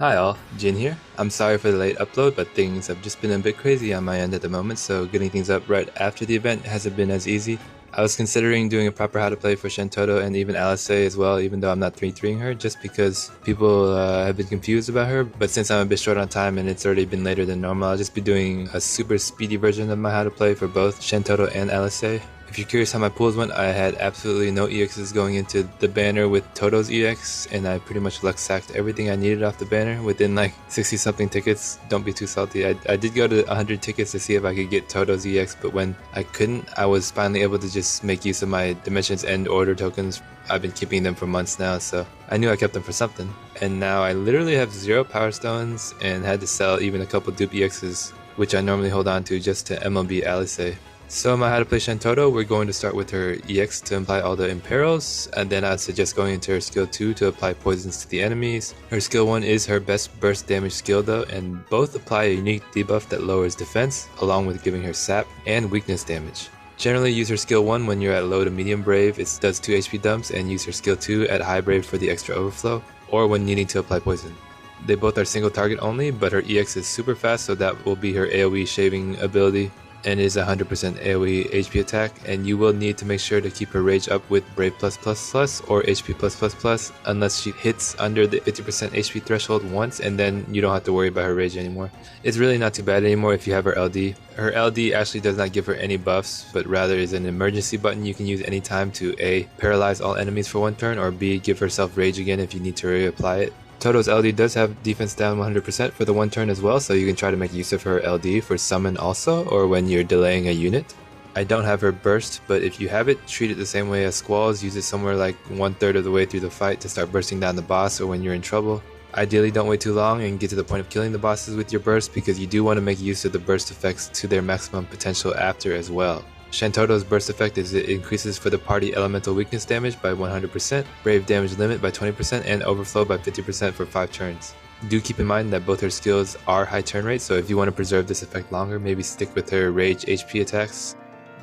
Hi all, Jin here. I'm sorry for the late upload, but things have just been a bit crazy on my end at the moment, so getting things up right after the event hasn't been as easy. I was considering doing a proper how to play for Shantotto and even Alisaie as well, even though I'm not 3-3ing her, just because people have been confused about her. But since I'm a bit short on time and it's already been later than normal, I'll just be doing a super speedy version of my how to play for both Shantotto and Alisaie. If you're curious how my pools went, I had absolutely no EXs going into the banner with Toto's EX, and I pretty much luck sacked everything I needed off the banner within like 60 something tickets. Don't be too salty. I did go to 100 tickets to see if I could get Toto's EX, but when I couldn't, I was finally able to just make use of my Dimensions End order tokens. I've been keeping them for months now, so I knew I kept them for something. And now I literally have 0 Power Stones and had to sell even a couple dupe EXs, which I normally hold on to just to MLB Alisaie. So my how to play Shantotto, we're going to start with her EX to apply all the imperils, and then I'd suggest going into her skill 2 to apply poisons to the enemies. Her skill 1 is her best burst damage skill though, and both apply a unique debuff that lowers defense, along with giving her sap and weakness damage. Generally use her skill 1 when you're at low to medium brave, it does 2 HP dumps, and use her skill 2 at high brave for the extra overflow, or when needing to apply poison. They both are single target only, but her EX is super fast, so that will be her AoE shaving ability, and is 100% AoE HP attack, and you will need to make sure to keep her rage up with Brave+++ or HP+++, unless she hits under the 50% HP threshold once, and then you don't have to worry about her rage anymore. It's really not too bad anymore if you have her LD. Her LD actually does not give her any buffs, but rather is an emergency button you can use anytime to A. Paralyze all enemies for 1 turn, or B. Give herself rage again if you need to reapply it. Toto's LD does have defense down 100% for the 1 turn as well, so you can try to make use of her LD for summon also, or when you're delaying a unit. I don't have her burst, but if you have it, treat it the same way as Squalls. Use it somewhere like 1/3 of the way through the fight to start bursting down the boss or when you're in trouble. Ideally don't wait too long and get to the point of killing the bosses with your burst, because you do want to make use of the burst effects to their maximum potential after as well. Shantotto's burst effect is it increases for the party elemental weakness damage by 100%, brave damage limit by 20%, and overflow by 50% for 5 turns. Do keep in mind that both her skills are high turn rate, so if you want to preserve this effect longer, maybe stick with her rage HP attacks.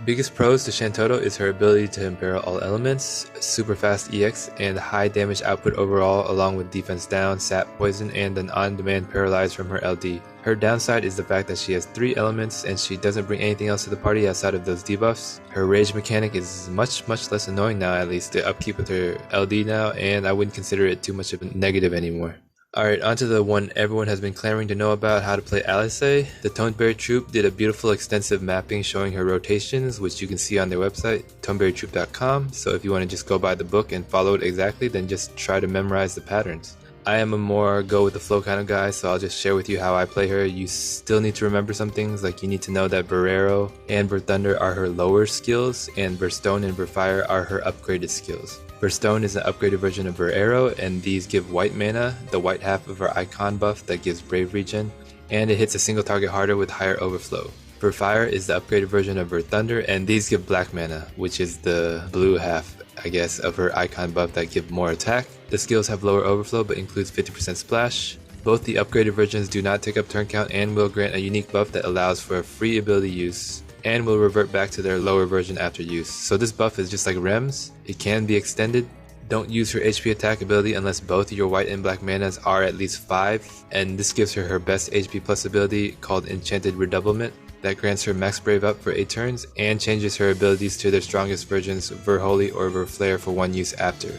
Biggest pros to Shantotto is her ability to imperil all elements, super fast EX, and high damage output overall, along with defense down, sap, poison, and an on-demand paralyze from her LD. Her downside is the fact that she has 3 elements and she doesn't bring anything else to the party outside of those debuffs. Her rage mechanic is much less annoying now, at least the upkeep with her LD now, and I wouldn't consider it too much of a negative anymore. Alright, onto the one everyone has been clamoring to know about, how to play Alisaie. The Toneberry Troupe did a beautiful extensive mapping showing her rotations, which you can see on their website, toneberrytroupe.com, so if you want to just go by the book and follow it exactly, then just try to memorize the patterns. I am a more go with the flow kind of guy, so I'll just share with you how I play her. You still need to remember some things, like you need to know that Barrero and Thunder are her lower skills, and Burstone and Fire are her upgraded skills. Burstone is an upgraded version of Barrero, and these give white mana, the white half of her icon buff that gives brave regen, and it hits a single target harder with higher overflow. Fire is the upgraded version of Thunder, and these give black mana, which is the blue half, I guess, of her icon buff that give more attack. The skills have lower overflow but includes 50% splash. Both the upgraded versions do not take up turn count and will grant a unique buff that allows for free ability use, and will revert back to their lower version after use. So this buff is just like Rems, it can be extended. Don't use her HP attack ability unless both your white and black manas are at least 5, and this gives her her best HP plus ability called Enchanted Redoublement that grants her max brave up for 8 turns and changes her abilities to their strongest versions, Verholy or Verflare, for 1 use after.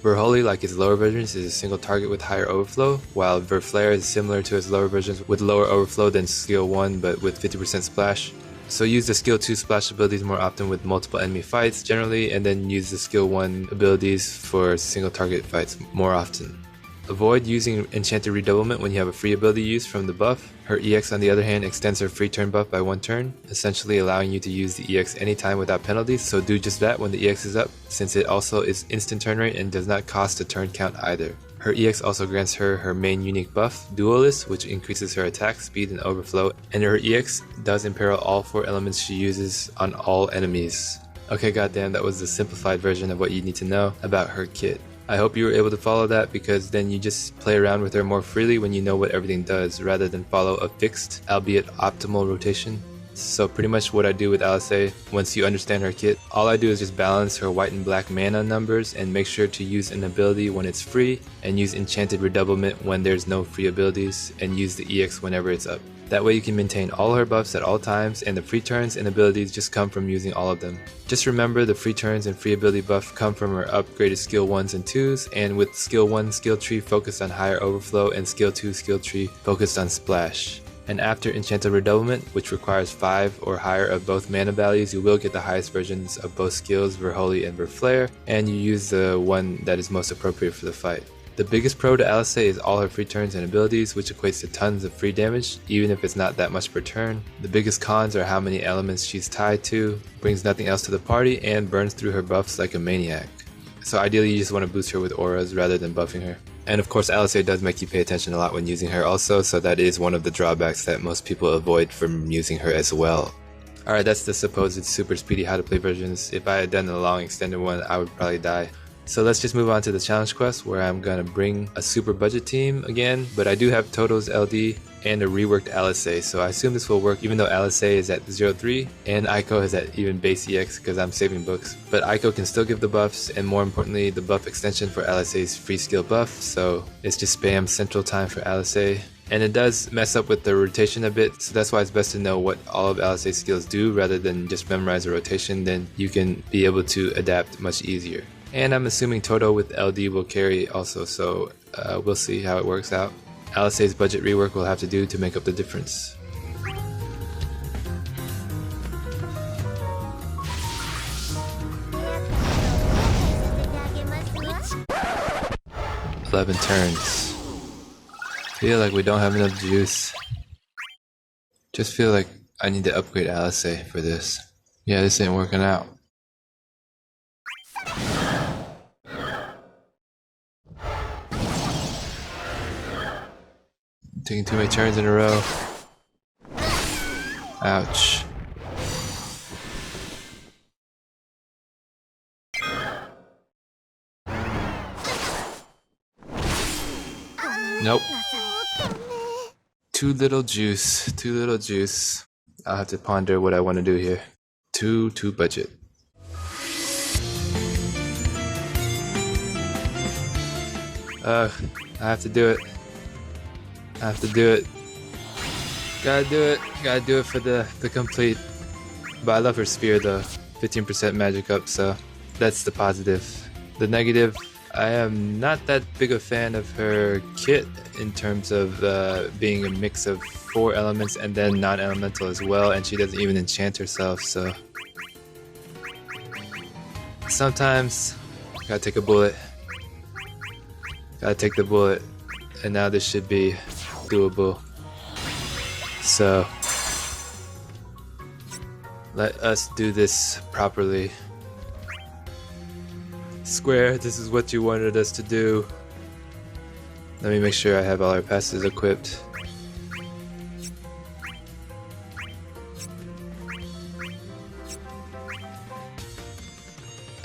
Verholy, like its lower versions, is a single target with higher overflow, while Verflare is similar to its lower versions with lower overflow than skill 1 but with 50% splash. So use the skill 2 splash abilities more often with multiple enemy fights generally, and then use the skill 1 abilities for single target fights more often. Avoid using Enchanted Redoublement when you have a free ability use from the buff. Her EX on the other hand extends her free turn buff by 1 turn, essentially allowing you to use the EX anytime without penalties, so do just that when the EX is up, since it also is instant turn rate and does not cost a turn count either. Her EX also grants her her main unique buff, Duelist, which increases her attack, speed, and overflow, and her EX does imperil all 4 elements she uses on all enemies. Okay, goddamn, that was the simplified version of what you need to know about her kit. I hope you were able to follow that, because then you just play around with her more freely when you know what everything does, rather than follow a fixed, albeit optimal rotation. So pretty much what I do with Alisaie, once you understand her kit, all I do is just balance her white and black mana numbers and make sure to use an ability when it's free, and use enchanted redoublement when there's no free abilities, and use the EX whenever it's up. That way you can maintain all her buffs at all times, and the free turns and abilities just come from using all of them. Just remember the free turns and free ability buff come from her upgraded skill 1s and 2s, and with skill 1 skill tree focused on higher overflow and skill 2 skill tree focused on splash. And after enchanted redoublement, which requires 5 or higher of both mana values, you will get the highest versions of both skills, Verholy and Verflare, and you use the one that is most appropriate for the fight. The biggest pro to Alisaie is all her free turns and abilities, which equates to tons of free damage, even if it's not that much per turn. The biggest cons are how many elements she's tied to, brings nothing else to the party, and burns through her buffs like a maniac. So ideally you just want to boost her with auras rather than buffing her. And of course Alisaie does make you pay attention a lot when using her also, so that is one of the drawbacks that most people avoid from using her as well. Alright, that's the supposed super speedy how to play versions. If I had done the long extended one, I would probably die. So let's just move on to the challenge quest, where I'm gonna bring a super budget team again, but I do have Toto's LD and a reworked Alisaie, so I assume this will work even though Alisaie is at 0-3 and Eiko is at even base EX because I'm saving books. But Eiko can still give the buffs, and more importantly the buff extension for Alisaie's free skill buff, so it's just spam central time for Alisaie. And it does mess up with the rotation a bit, so that's why it's best to know what all of Alisaie's skills do rather than just memorize the rotation. Then you can be able to adapt much easier. And I'm assuming Toto with LD will carry also, so we'll see how it works out. Alisaie's budget rework will have to do to make up the difference. "11 turns. Feel like we don't have enough juice. Just feel like I need to upgrade Alisaie for this. Yeah, this ain't working out. Taking too many turns in a row. Ouch. Nope. Too little juice. Too little juice. I'll have to ponder what I want to do here. Too budget. I have to do it. I have to do it. Gotta do it. Gotta do it for the complete. But I love her spear though. 15% magic up, so that's the positive. The negative, I am not that big a fan of her kit in terms of being a mix of 4 elements and then non-elemental as well, and she doesn't even enchant herself, so sometimes gotta take a bullet. Gotta take the bullet, and now this should be doable. So let us do this properly. Square, this is what you wanted us to do. Let me make sure I have all our passes equipped.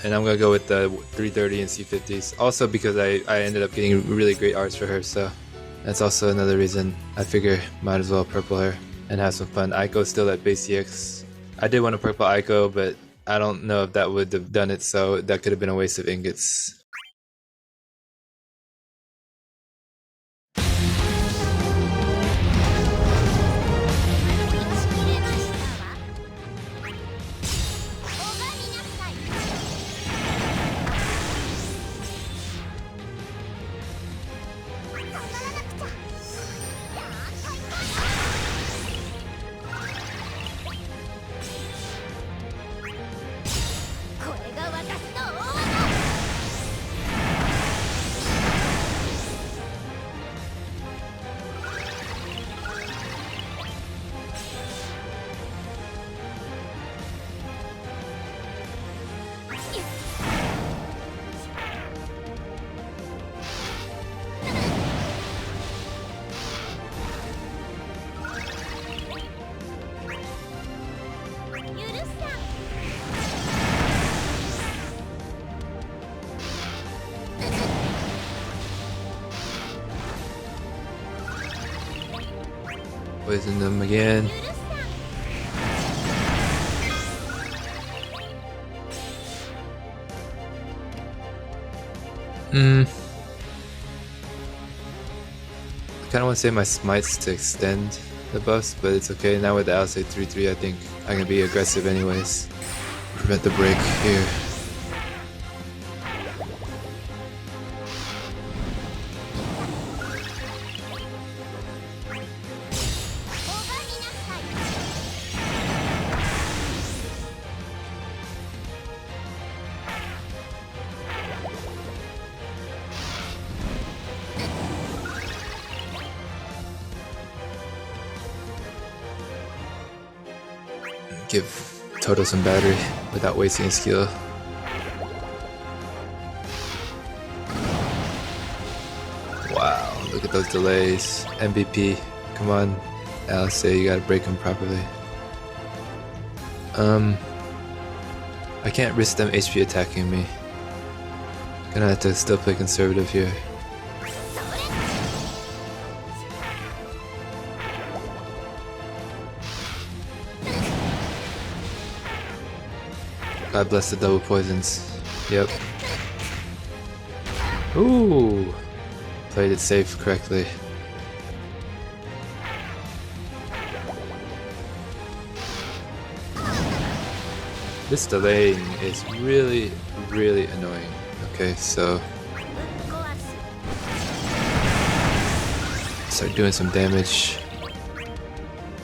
And I'm gonna go with the 330 and C50s. Also because I ended up getting really great arts for her, so that's also another reason I figure might as well purple her and have some fun. Eiko's still at base CX. I did want to purple Eiko, but I don't know if that would have done it, so that could have been a waste of ingots. Poison them again. I kind of want to save my smites to extend the buffs, but it's okay. Now with the Alisaie 3-3, I think I can be aggressive anyways. Prevent the break here. Give Toto some battery without wasting a skill. Wow, look at those delays. MVP, come on, Alisaie, you gotta break them properly. I can't risk them HP attacking me. Gonna have to still play conservative here. God bless the double poisons. Yep. Ooh! Played it safe correctly. This delaying is really, really annoying. Okay, so start doing some damage.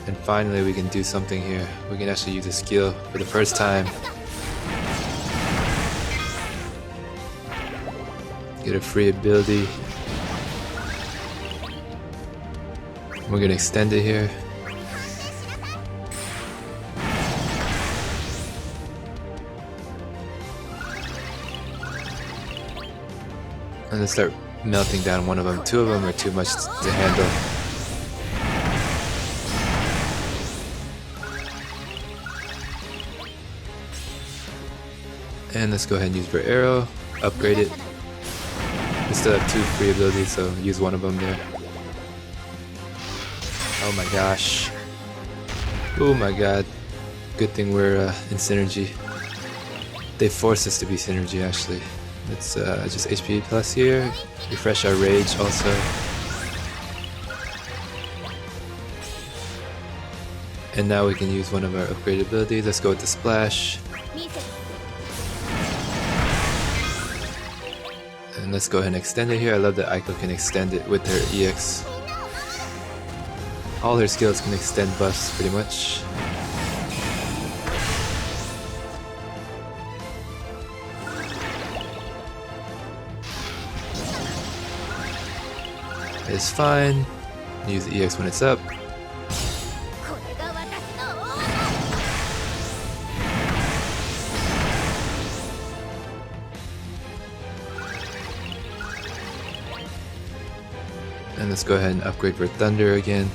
And finally we can do something here. We can actually use a skill for the first time. Get a free ability. We're gonna extend it here. And then start melting down one of them. Two of them are too much to handle. And let's go ahead and use our arrow. Upgrade it. We still have two free abilities, so use one of them there. Oh my gosh. Oh my god. Good thing we're in synergy. They force us to be synergy actually. Let's just HP plus here. Refresh our rage also. And now we can use one of our upgraded abilities. Let's go with the splash. And let's go ahead and extend it here. I love that Eiko can extend it with her EX. All her skills can extend buffs pretty much. It's fine. Use the EX when it's up. And let's go ahead and upgrade for Thunder again.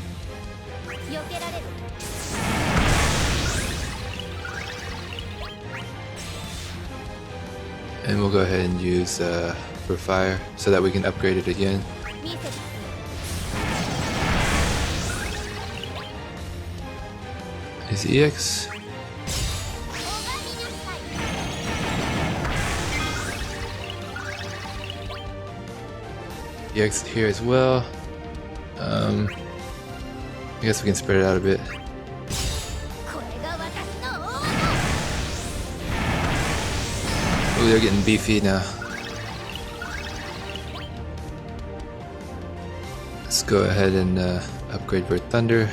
And we'll go ahead and use for Fire so that we can upgrade it again. Is EX? EX here as well. I guess we can spread it out a bit. Ooh, they're getting beefy now. Let's go ahead and upgrade for Thunder.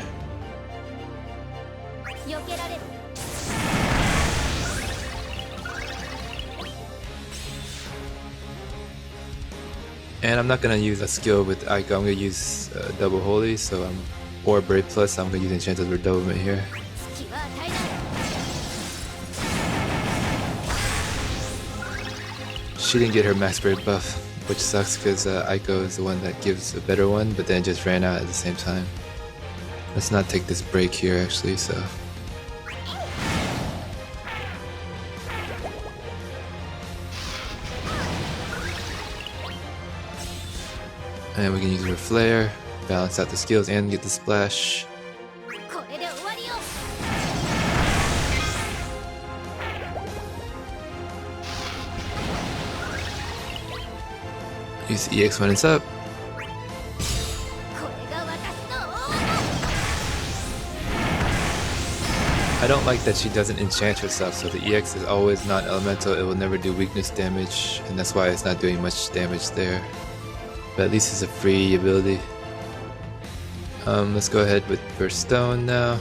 And I'm not gonna use a skill with Eiko. I'm gonna use double holy, so or Brave Plus. I'm gonna use Enchanted Redoublement here. She didn't get her max Brave buff, which sucks because Eiko is the one that gives a better one, but then it just ran out at the same time. Let's not take this break here actually, so. And we can use her flare, balance out the skills, and get the splash. Use the EX when it's up. I don't like that she doesn't enchant herself, so the EX is always non-elemental. It will never do weakness damage, and that's why it's not doing much damage there. But at least it's a free ability. Let's go ahead with Burst Stone now.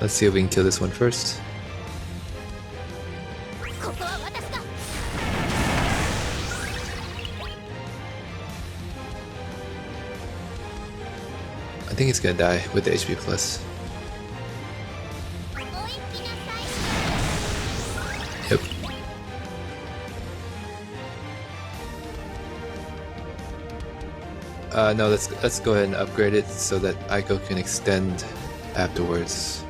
Let's see if we can kill this one first. I think it's gonna die with the HP plus. Yep. No, let's go ahead and upgrade it so that Eiko can extend afterwards.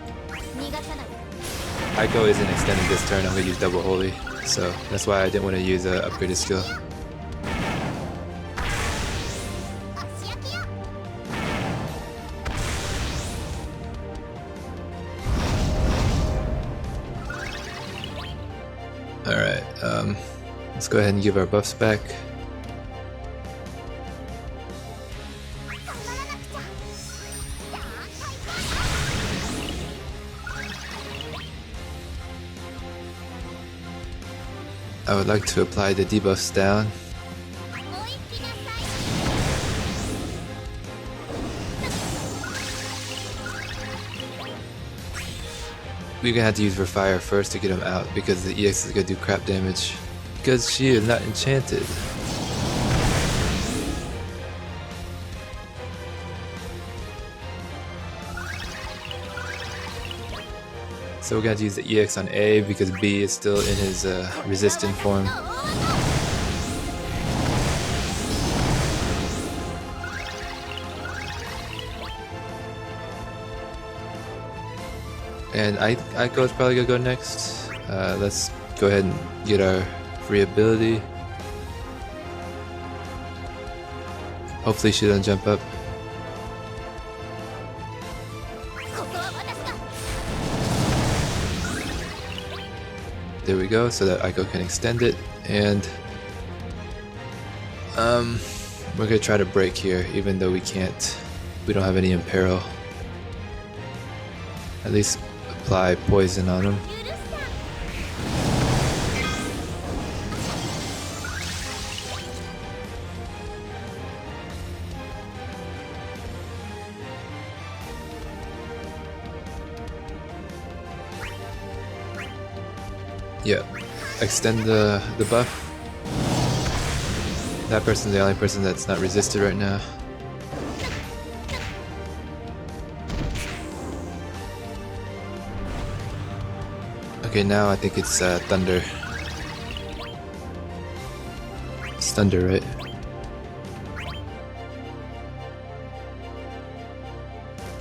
Eiko isn't extending this turn. I'm gonna use double holy, so that's why I didn't want to use a upgraded skill. Alright, let's go ahead and give our buffs back. I would like to apply the debuffs down. We're gonna have to use her fire first to get him out because the EX is gonna do crap damage. Because she is not enchanted. So we're gonna have to use the EX on A because B is still in his resistant form. And Eiko is probably gonna go next. Let's go ahead and get our free ability. Hopefully she doesn't jump up. There we go, so that Eiko can extend it, and we're gonna try to break here, even though we can't. We don't have any imperil. At least apply poison on him. Yeah, extend the buff. That person's the only person that's not resisted right now. Okay, now I think it's thunder. It's thunder, right?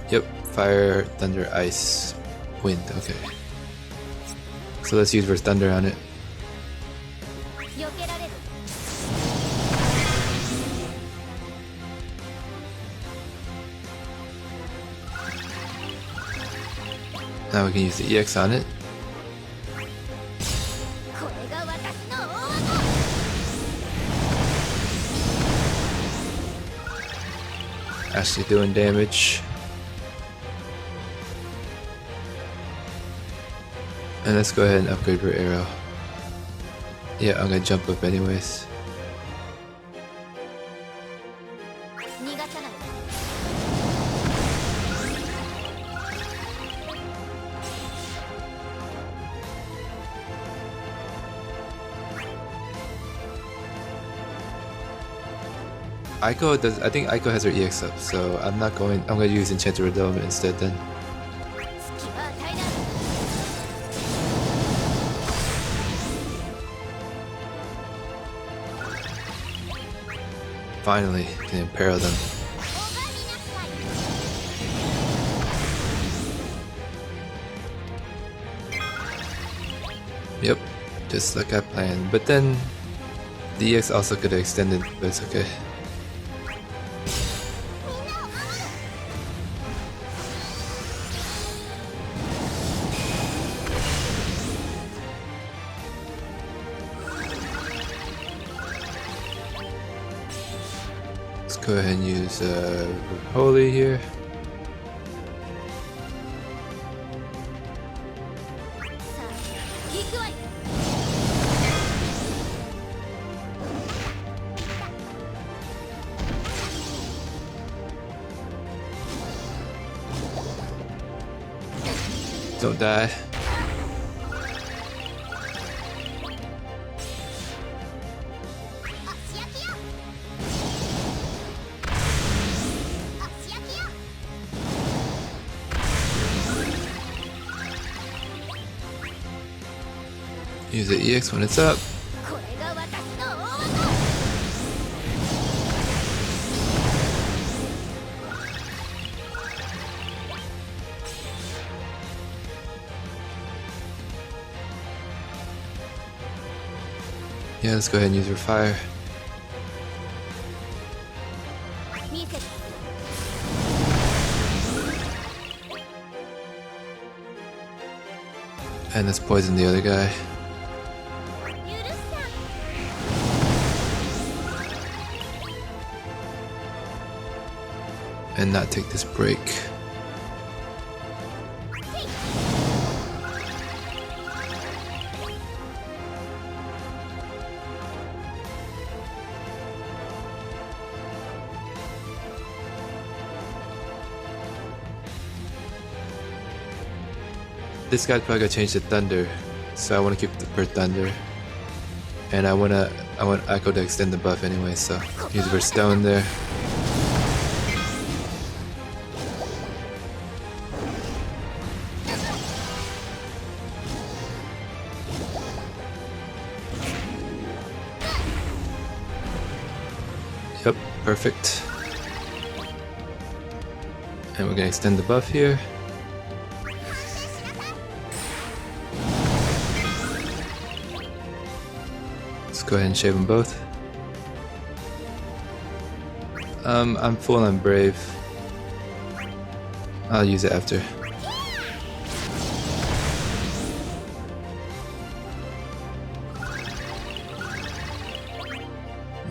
Yep, fire, thunder, ice, wind, okay. So let's use Burst Thunder on it. Now we can use the EX on it. Actually doing damage. And let's go ahead and upgrade her arrow. Yeah, I'm gonna jump up anyways. Eiko does. I think Eiko has her EX up, so I'm gonna use Enchanted Redolment instead then. Finally, can imperil them. Yep, just like I planned. But then the EX also could have extended, but it's okay. go ahead and use Holy here. Don't die. Use the EX when it's up. Yeah, let's go ahead and use your fire. And let's poison the other guy. And not take this break. This guy's probably gonna change to Thunder, so I want to keep the per Thunder. And I want Eiko to extend the buff anyway, so use for Stone there. Yep, perfect. And we're gonna extend the buff here. Let's go ahead and shave them both. I'm full on Brave. I'll use it after.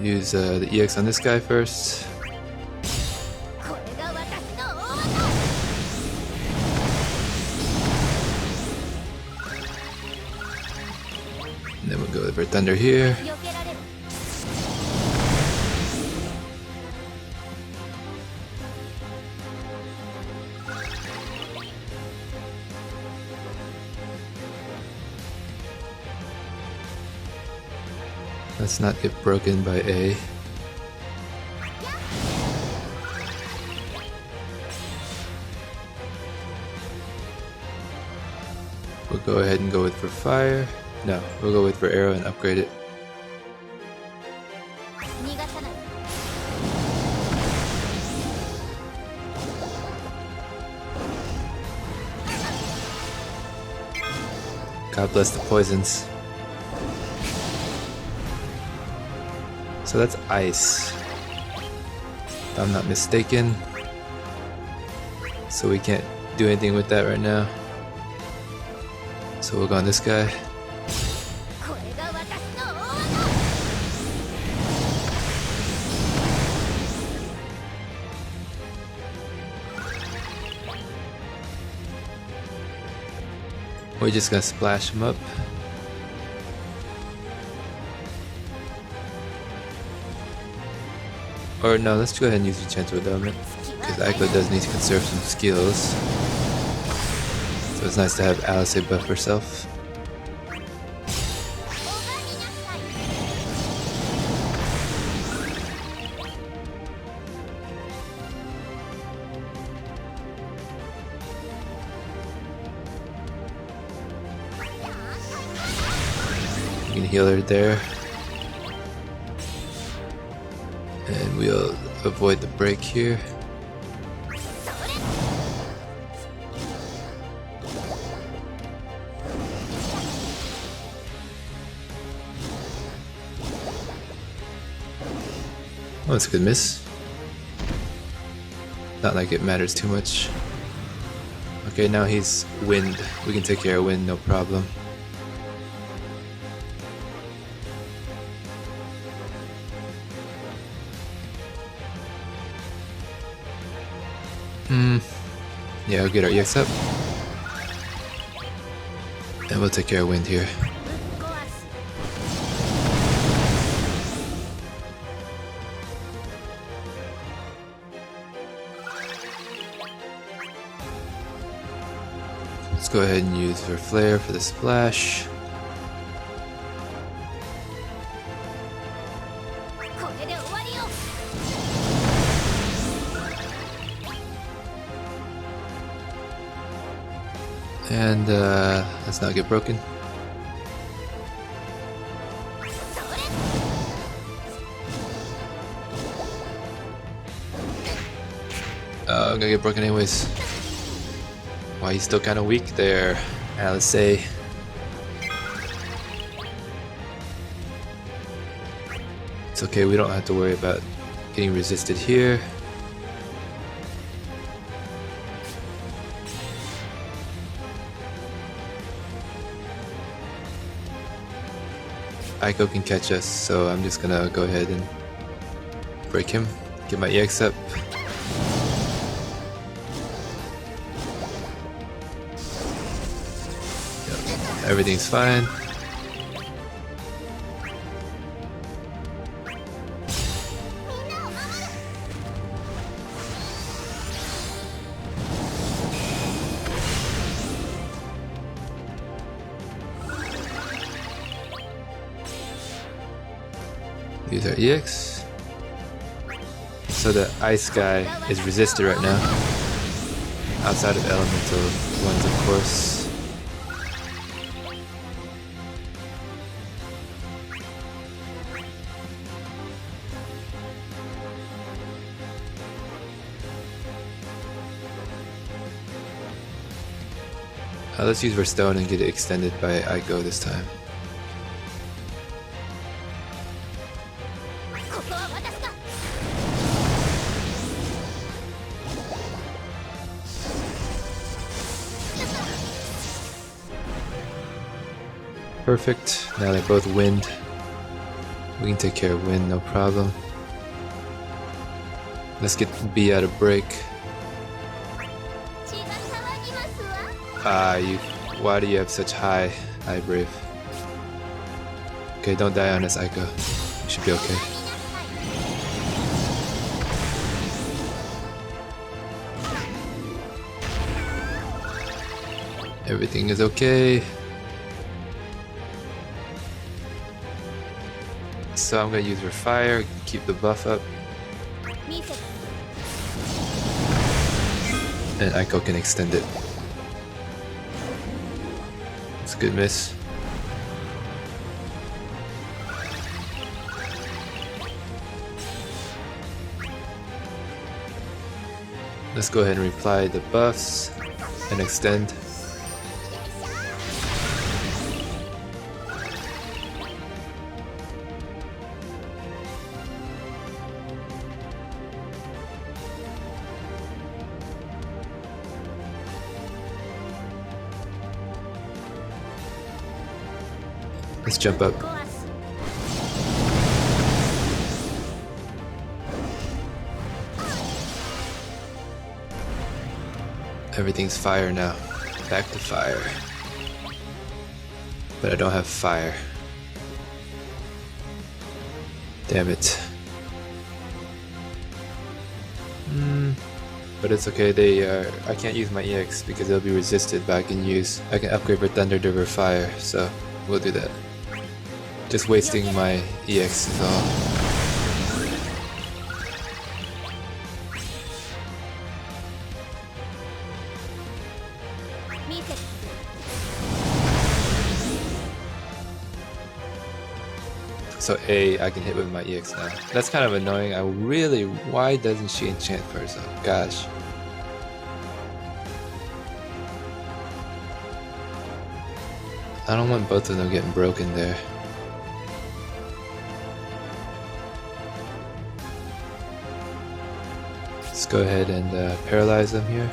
Use the EX on this guy first. And then we'll go for Thunder here. Let's not get broken by A. We'll go ahead and go with for fire. No, we'll go with for arrow and upgrade it. God bless the poisons. So that's ice, if I'm not mistaken. So we can't do anything with that right now. So we'll go on this guy. We're just gonna splash him up. Or no, let's go ahead and use the Shantotto Element, because Eiko does need to conserve some skills. So it's nice to have Alisaie buff herself. You can heal her there. And we'll avoid the break here. Oh, that's a good miss. Not like it matters too much. Okay, now he's wind. We can take care of wind, no problem. Yeah, we'll get our EX up. And we'll take care of wind here. Let's go ahead and use her flare for the splash. And let's not get broken. I'm gonna get broken anyways. Wow, he's still kind of weak there, Alisaie. It's okay, we don't have to worry about getting resisted here. Eiko can catch us, so I'm just gonna go ahead and break him, get my EX up. Yep, everything's fine. Use our EX. So the ice guy is resisted right now. Outside of elemental ones, of course. Let's use our stone and get it extended by Eiko this time. Perfect. Now they're both wind. We can take care of wind, no problem. Let's get B out of break. Why do you have such high brave? Okay, don't die on us, Eiko. You should be okay. Everything is okay. So I'm gonna use her fire, keep the buff up. And Eiko can extend it. It's a good miss. Let's go ahead and reply the buffs and extend. Let's jump up. Everything's fire now. Back to fire. But I don't have fire. Damn it. But it's okay, I can't use my EX because they'll be resisted, but I can upgrade for Thunder to fire, so we'll do that. Just wasting my EX is all. So I can hit with my EX now. That's kind of annoying. Why doesn't she enchant first? Oh gosh. I don't want both of them getting broken there. Let's go ahead and paralyze them here.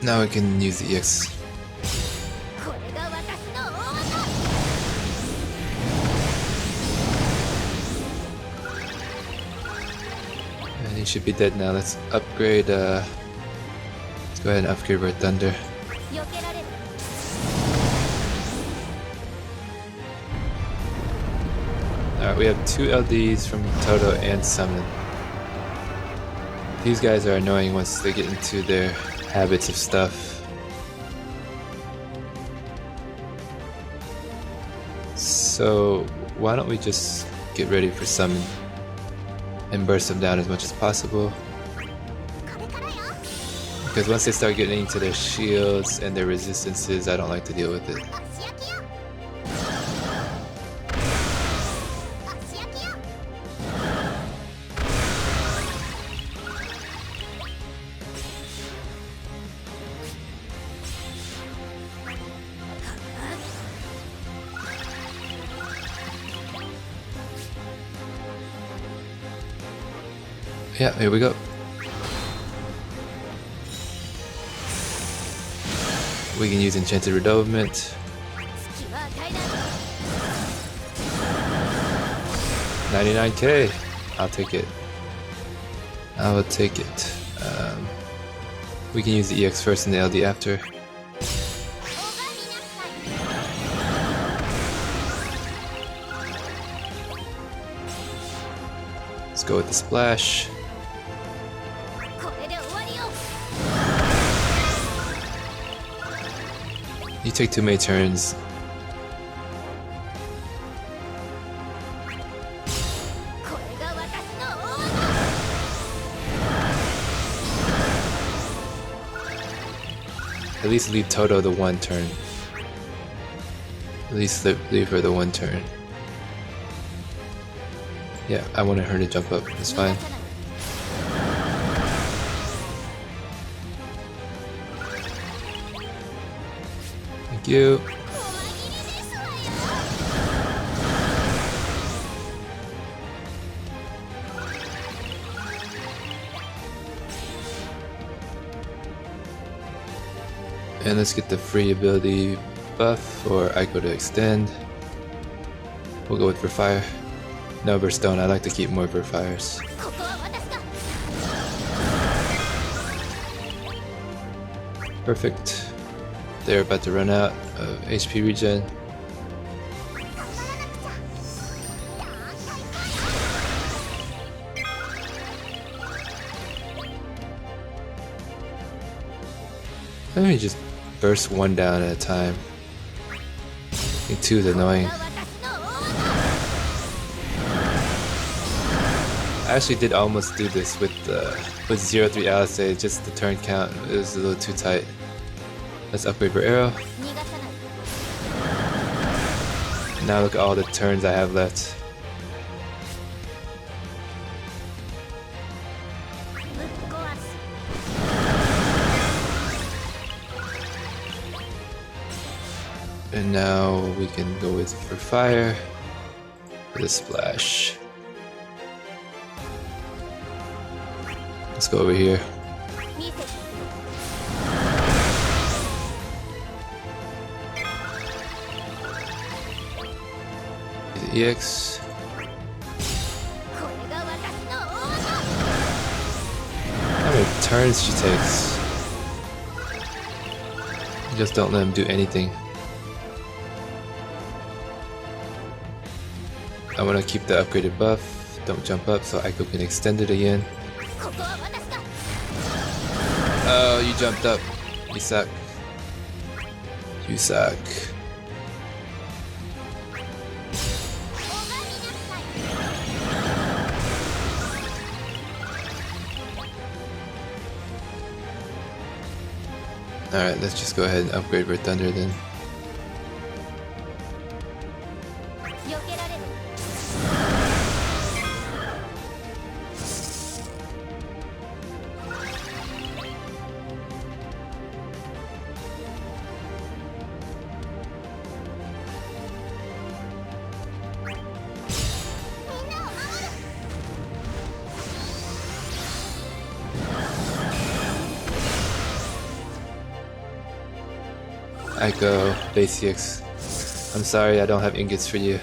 Now we can use the EX. And he should be dead now. Let's upgrade, let's go ahead and upgrade our Thunder. Alright, we have 2 LDs from Toto and Summon. These guys are annoying once they get into their habits of stuff. So why don't we just get ready for Summon and burst them down as much as possible. Because once they start getting into their shields and their resistances, I don't like to deal with it. Yeah, here we go. We can use Enchanted Redolvement. 99k. I'll take it. I will take it. We can use the EX first and the LD after. Let's go with the splash. You take too many turns. At least leave Toto the 1 turn. At least leave her the 1 turn. Yeah, I wanted her to jump up. That's fine. Thank you. And let's get the free ability buff for Eiko to extend. We'll go with Verfire. No Verstone, I like to keep more Verfires. Perfect. They're about to run out of HP regen. Let me just burst 1 down at a time. I think 2 is annoying. I actually did almost do this with 0-3 Alisaie, just the turn count. It was a little too tight. Let's upgrade for arrow. Now look at all the turns I have left. And now we can go with for fire for the splash. Let's go over here. The EX. How many turns she takes? Just don't let him do anything. I want to keep the upgraded buff. Don't jump up so Eiko can extend it again. Oh, you jumped up. You suck. You suck. Alright, let's just go ahead and upgrade for Thunder then. Eiko, base EX. I'm sorry, I don't have ingots for you.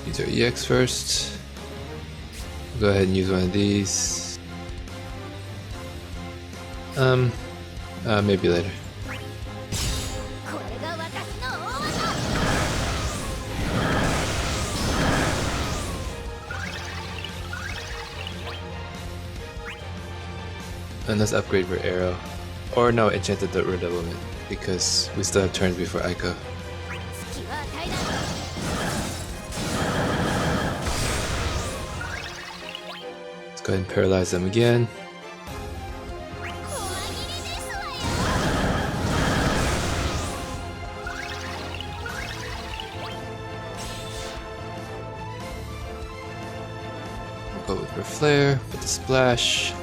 Use our EX first. Go ahead and use one of these. Maybe later. And let's upgrade for arrow. Or no, enchanted redoublement, because we still have turns before Eiko. Let's go ahead and paralyze them again. We'll go with our flare, with the splash.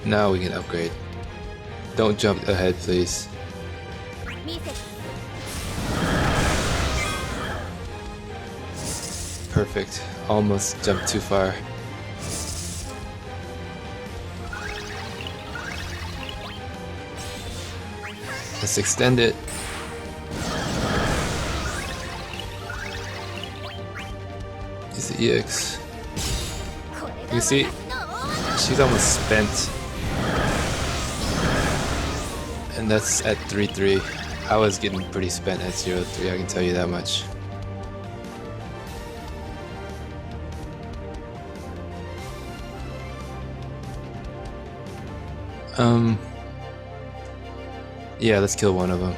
Now we can upgrade. Don't jump ahead, please. Perfect. Almost jumped too far. Let's extend it. Use the EX. You see, she's almost spent. And that's at 3-3. I was getting pretty spent at 0-3, I can tell you that much. Yeah, let's kill one of them.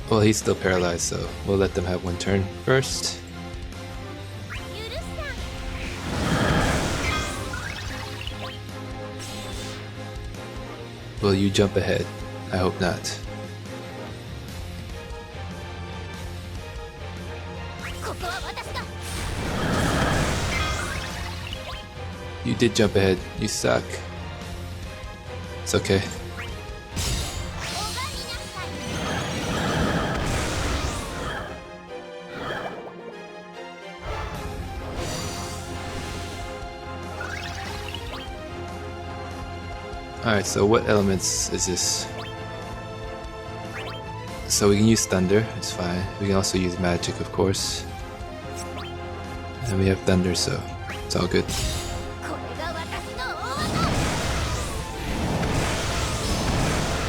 Well, he's still paralyzed, so we'll let them have one turn first. Will you jump ahead? I hope not. You did jump ahead. You suck. It's okay. Alright, so what elements is this? So we can use thunder, it's fine. We can also use magic, of course. And we have thunder, so it's all good.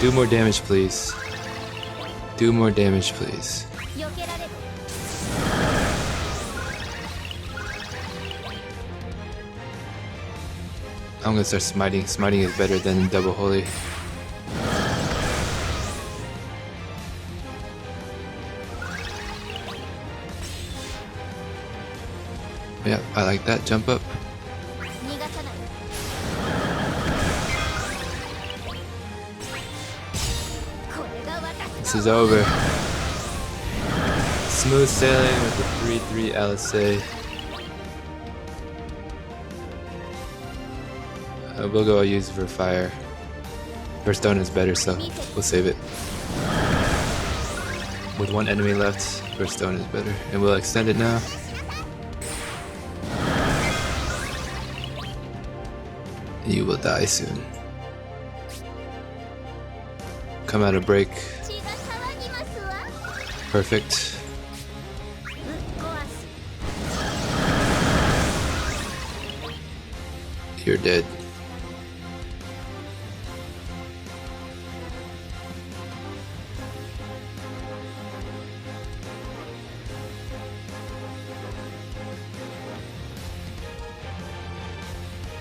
Do more damage, please. Do more damage, please. I'm gonna start smiting. Smiting is better than double holy. Yeah, I like that. Jump up. This is over. Smooth sailing with the 3-3 Alisaie. We'll go use for fire. Her stone is better, so we'll save it. With one enemy left, her stone is better. And we'll extend it now. You will die soon. Come out of break. Perfect. You're dead.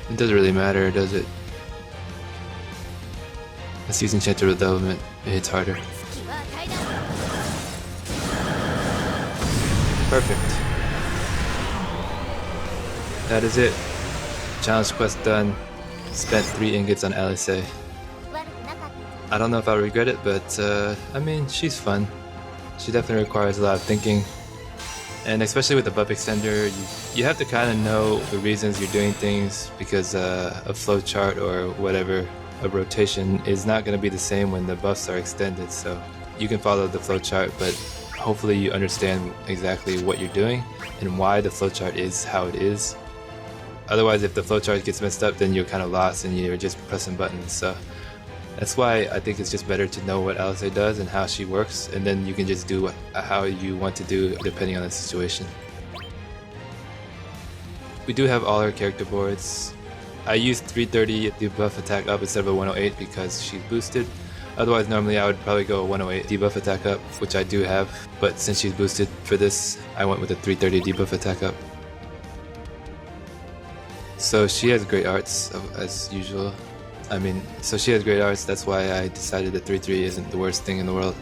It doesn't really matter, does it? Let's use Enchanted Redoublement. It hits harder. Perfect. That is it. Challenge quest done. Spent 3 ingots on Alisaie. I don't know if I'll regret it, but I mean, she's fun. She definitely requires a lot of thinking. And especially with the buff extender, you have to kind of know the reasons you're doing things, because a flowchart or whatever, a rotation, is not going to be the same when the buffs are extended. So you can follow the flowchart, but hopefully you understand exactly what you're doing and why the flowchart is how it is. Otherwise, if the flowchart gets messed up, then you're kind of lost and you're just pressing buttons. So that's why I think it's just better to know what Alisaie does and how she works, and then you can just do how you want to do depending on the situation. We do have all her character boards. I used 330 debuff attack up instead of a 108 because she's boosted. Otherwise, normally I would probably go a 108 debuff attack up, which I do have, but since she's boosted for this, I went with a 330 debuff attack up. So she has great arts, as usual. So she has great arts, that's why I decided that 3-3 isn't the worst thing in the world.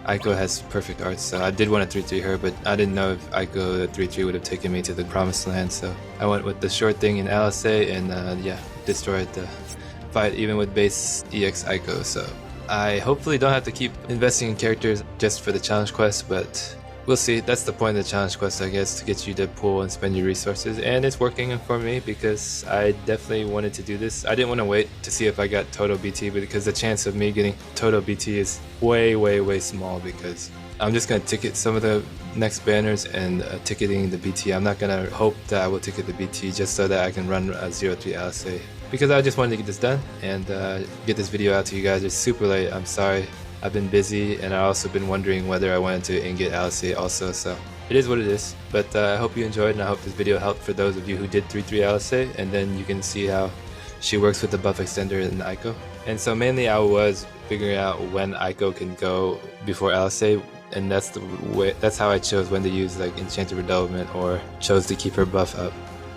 Eiko has perfect arts, so I did want to 3-3 her, but I didn't know if Eiko 3-3 would have taken me to the promised land, so I went with the short thing in Alisaie, and yeah, destroyed the fight even with base EX Eiko. So I hopefully don't have to keep investing in characters just for the challenge quest, but we'll see. That's the point of the challenge quest, I guess, to get you to pool and spend your resources, and it's working for me because I definitely wanted to do this. I didn't want to wait to see if I got Toto BT, because the chance of me getting Toto BT is way small, because I'm just going to ticket some of the next banners and ticketing the BT. I'm not going to hope that I will ticket the BT just so that I can run a 0-3 Alisaie, because I just wanted to get this done and get this video out to you guys. It's super late, I'm sorry. I've been busy, and I've also been wondering whether I wanted to in-get Alisaie also, so it is what it is. But I hope you enjoyed, and I hope this video helped for those of you who did 3-3 Alisaie, and then you can see how she works with the buff extender in Eiko. And so mainly I was figuring out when Eiko can go before Alisaie, and that's how I chose when to use like Enchanted Redevelopment, or chose to keep her buff up.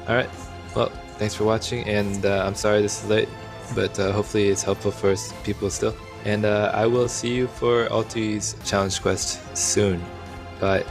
Alright, well, thanks for watching, and I'm sorry this is late, but hopefully it's helpful for people still. And I will see you for Alti's challenge quest soon. Bye.